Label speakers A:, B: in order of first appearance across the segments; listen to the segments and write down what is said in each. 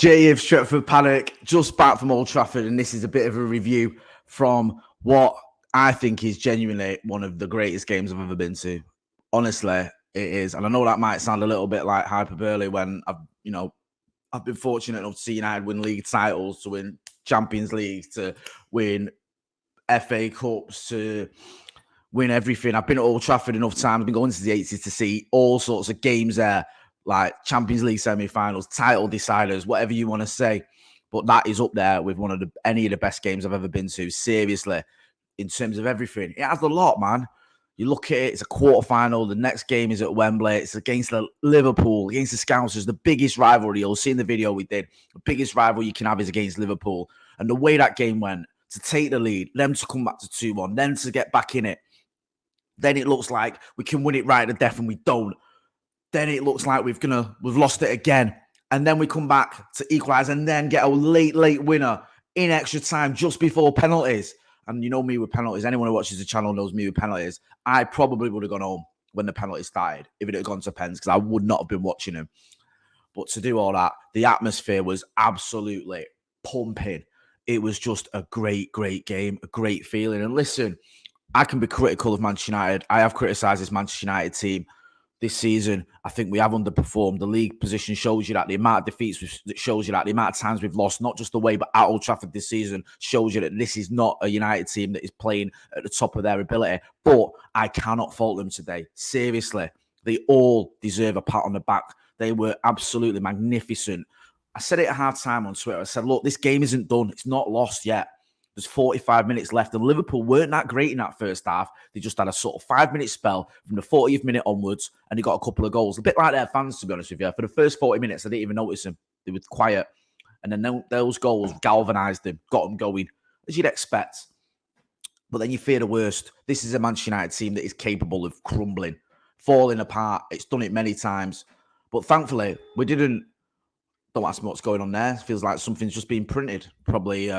A: J.F. Stretford, Paddock, just back from Old Trafford, and this is a bit of a review from what I think is genuinely one of the greatest games I've ever been to. Honestly, it is, and I know that might sound a little bit like hyperbole when I've been fortunate enough to see United win league titles, to win Champions League, to win FA Cups, to win everything. I've been at Old Trafford enough times. I've been going to the 80s to see all sorts of games there, like Champions League semi-finals, title deciders, whatever you want to say. But that is up there with any of the best games I've ever been to, seriously, in terms of everything. It has a lot, man. You look at it, it's a quarterfinal. The next game is at Wembley. It's against the Liverpool, against the Scousers, the biggest rivalry. You'll see in the video we did. The biggest rival you can have is against Liverpool. And the way that game went, to take the lead, them to come back to 2-1, then to get back in it. Then it looks like we can win it right to death and we don't. Then it looks like we've lost it again. And then we come back to equalise and then get a late winner in extra time just before penalties. And you know me with penalties. Anyone who watches the channel knows me with penalties. I probably would have gone home when the penalty started if it had gone to pens, because I would not have been watching him. But to do all that, the atmosphere was absolutely pumping. It was just a great game, a great feeling. And listen, I can be critical of Manchester United. I have criticised this Manchester United team this season. I think we have underperformed. The league position shows you that. The amount of defeats shows you that. The amount of times we've lost, not just away, but at Old Trafford this season, shows you that this is not a United team that is playing at the top of their ability. But I cannot fault them today. Seriously, they all deserve a pat on the back. They were absolutely magnificent. I said it at half-time on Twitter. I said, look, this game isn't done. It's not lost yet. There's 45 minutes left, and Liverpool weren't that great in that first half. They just had a sort of 5-minute spell from the 40th minute onwards, and they got a couple of goals. A bit like their fans, to be honest with you. For the first 40 minutes, I didn't even notice them. They were quiet. And then those goals galvanised them, got them going, as you'd expect. But then you fear the worst. This is a Manchester United team that is capable of crumbling, falling apart. It's done it many times. But thankfully, we didn't. Don't ask me what's going on there. It feels like something's just been printed. Probably...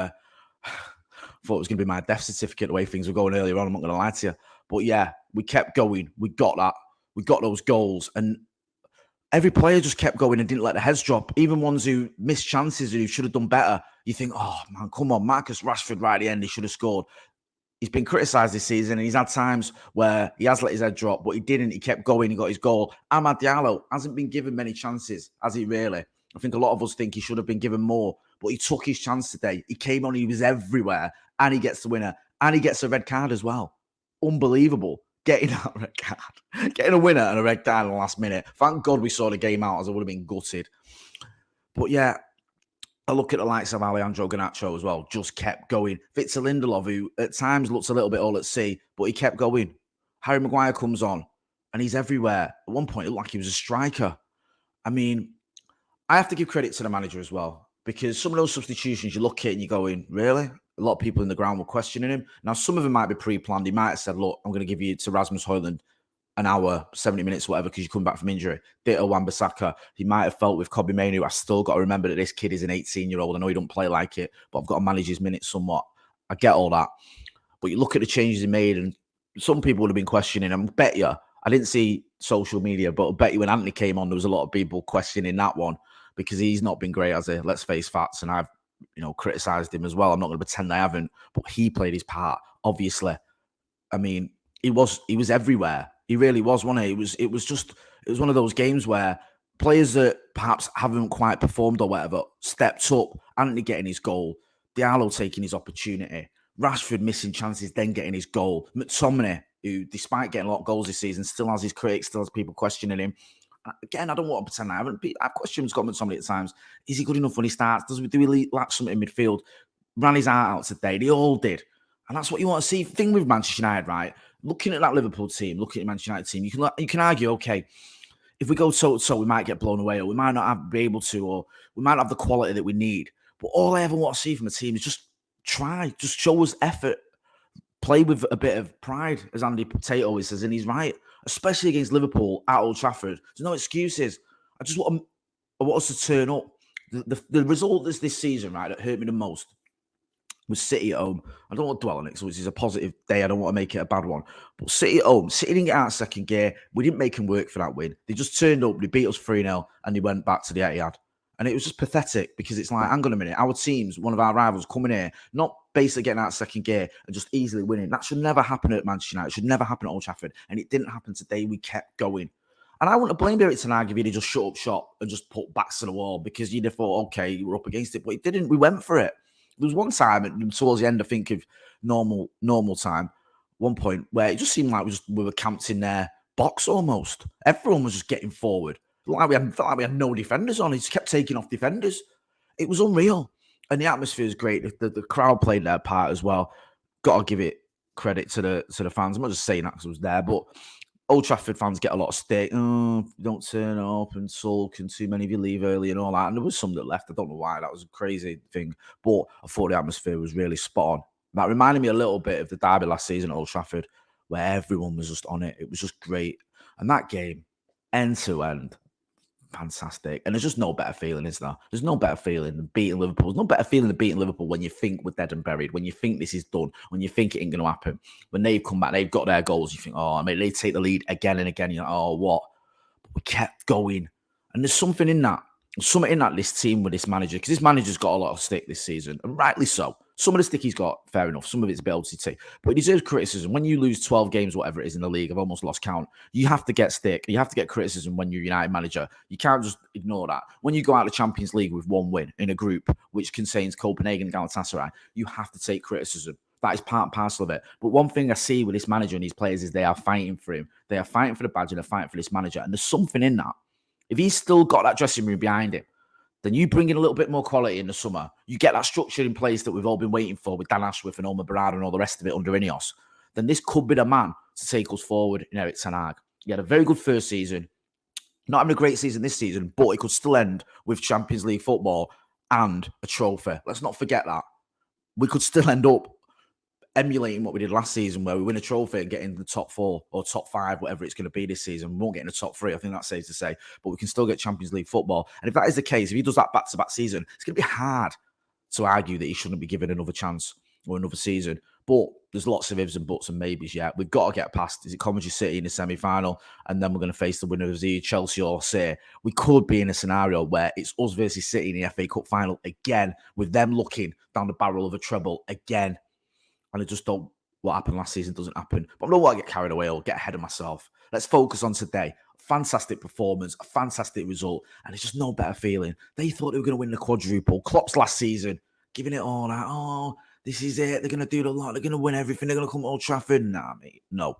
A: thought it was going to be my death certificate the way things were going earlier on. I'm not going to lie to you. But yeah, we kept going. We got that. We got those goals. And every player just kept going and didn't let the heads drop. Even ones who missed chances and who should have done better. You think, oh, man, come on. Marcus Rashford right at the end, he should have scored. He's been criticised this season, and he's had times where he has let his head drop, but he didn't. He kept going. He got his goal. Diallo hasn't been given many chances, has he really? I think a lot of us think he should have been given more, but he took his chance today. He came on, he was everywhere, and he gets the winner, and he gets a red card as well. Unbelievable. Getting that red card. Getting a winner and a red card in the last minute. Thank God we saw the game out, as I would have been gutted. But yeah, I look at the likes of Alejandro Garnacho as well. Just kept going. Victor Lindelof, who at times looks a little bit all at sea, but he kept going. Harry Maguire comes on, and he's everywhere. At one point, it looked like he was a striker. I mean, I have to give credit to the manager as well, because some of those substitutions, you look at it and you're going, really? A lot of people in the ground were questioning him. Now, some of them might be pre-planned. He might have said, look, I'm going to give you to Rasmus Højlund an hour, 70 minutes, whatever, because you're coming back from injury. Ditto Wan-Bissaka. He might have felt with Kobbie Mainoo, I still got to remember that this kid is an 18-year-old. I know he don't play like it, but I've got to manage his minutes somewhat. I get all that. But you look at the changes he made, and some people would have been questioning him. I bet you, I didn't see social media, but I bet you when Anthony came on, there was a lot of people questioning that one, because he's not been great, has he? Let's face facts. And I've, criticised him as well. I'm not going to pretend I haven't, but he played his part, obviously. I mean, he was everywhere. He really was, wasn't he? It was one of those games where players that perhaps haven't quite performed or whatever stepped up. Anthony getting his goal, Diallo taking his opportunity, Rashford missing chances, then getting his goal. McTominay, who, despite getting a lot of goals this season, still has his critics, still has people questioning him. Again, I don't want to pretend I haven't. I've questioned Scott McTominay at times. Is he good enough when he starts? Do we lack something in midfield? Ran his heart out today. They all did. And that's what you want to see. The thing with Manchester United, right? Looking at that Liverpool team, looking at the Manchester United team, you can argue, okay, if we go toe-to-toe, we might get blown away, or we might not be able to, or we might not have the quality that we need. But all I ever want to see from a team is just try, just show us effort, play with a bit of pride, as Andy Tate always says, and he's right. Especially against Liverpool at Old Trafford. There's no excuses. I just want us to turn up. The result this season, right, that hurt me the most was City at home. I don't want to dwell on it, because it's a positive day. I don't want to make it a bad one. But City at home, City didn't get out of second gear. We didn't make them work for that win. They just turned up, they beat us 3-0, and they went back to the Etihad. And it was just pathetic because it's like, hang on a minute, our teams, one of our rivals, coming here, not basically getting out of second gear and just easily winning. That should never happen at Manchester United. It should never happen at Old Trafford. And it didn't happen today. We kept going. And I wouldn't have blamed Eric Ten Hag if he'd just shut up shop and just put backs to the wall because you'd have thought, okay, you were up against it. But it didn't. We went for it. There was one time towards the end, I think, of normal time, one point where it just seemed like we were camped in their box almost. Everyone was just getting forward. Felt like we had no defenders on. He just kept taking off defenders. It was unreal. And the atmosphere is great. The crowd played their part as well. Got to give it credit to the fans. I'm not just saying that because I was there, but Old Trafford fans get a lot of stick. Oh, don't turn up and sulk and too many of you leave early and all that. And there was some that left. I don't know why. That was a crazy thing. But I thought the atmosphere was really spot on. That reminded me a little bit of the derby last season at Old Trafford where everyone was just on it. It was just great. And that game, end to end, fantastic. And there's just no better feeling, is there? There's no better feeling than beating Liverpool. There's no better feeling than beating Liverpool when you think we're dead and buried, when you think this is done, when you think it ain't going to happen. When they've come back, they've got their goals, you think, oh, I mean, they take the lead again and again. You're like, oh, what? But we kept going. And there's something in that. There's something in that, this team with this manager, because this manager's got a lot of stick this season, and rightly so. Some of the stick he's got, fair enough. Some of it's a bit LTT. But he deserves criticism. When you lose 12 games, whatever it is in the league, I've almost lost count. You have to get stick. You have to get criticism when you're United manager. You can't just ignore that. When you go out of the Champions League with one win in a group, which contains Copenhagen and Galatasaray, you have to take criticism. That is part and parcel of it. But one thing I see with this manager and these players is they are fighting for him. They are fighting for the badge and they're fighting for this manager. And there's something in that. If he's still got that dressing room behind him, then you bring in a little bit more quality in the summer. You get that structure in place that we've all been waiting for with Dan Ashworth and Omar Barada and all the rest of it under Ineos. Then this could be the man to take us forward in Eric Ten Hag. He had a very good first season. Not having a great season this season, but it could still end with Champions League football and a trophy. Let's not forget that. We could still end up emulating what we did last season, where we win a trophy and get in the top 4 or top 5, whatever it's going to be this season. We won't get in the top 3. I think that's safe to say, but we can still get Champions League football. And if that is the case, if he does that back-to-back season, it's going to be hard to argue that he shouldn't be given another chance or another season. But there's lots of ifs and buts and maybes yet. We've got to get past, is it Coventry City in the semi-final? And then we're going to face the winner of the Chelsea or City. We could be in a scenario where it's us versus City in the FA Cup final again, with them looking down the barrel of a treble again. And I just don't, what happened last season doesn't happen. But I don't want to get carried away or get ahead of myself. Let's focus on today. Fantastic performance, a fantastic result, and it's just no better feeling. They thought they were going to win the quadruple. Klopp's last season, giving it all out. Oh, this is it. They're going to do the lot. They're going to win everything. They're going to come to Old Trafford. Nah, mate. No.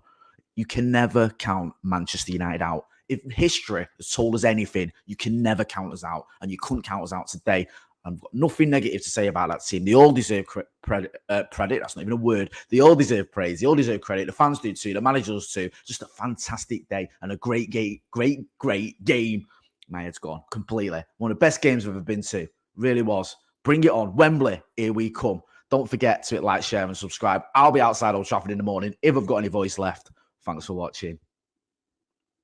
A: You can never count Manchester United out. If history has told us anything, you can never count us out. And you couldn't count us out today. I've got nothing negative to say about that team. They all deserve credit. That's not even a word. They all deserve praise. They all deserve credit. The fans do too. The managers too. Just a fantastic day and a great game. Great game. My head's gone completely. One of the best games I've ever been to. Really was. Bring it on. Wembley, here we come. Don't forget to hit like, share, and subscribe. I'll be outside Old Trafford in the morning if I've got any voice left. Thanks for watching.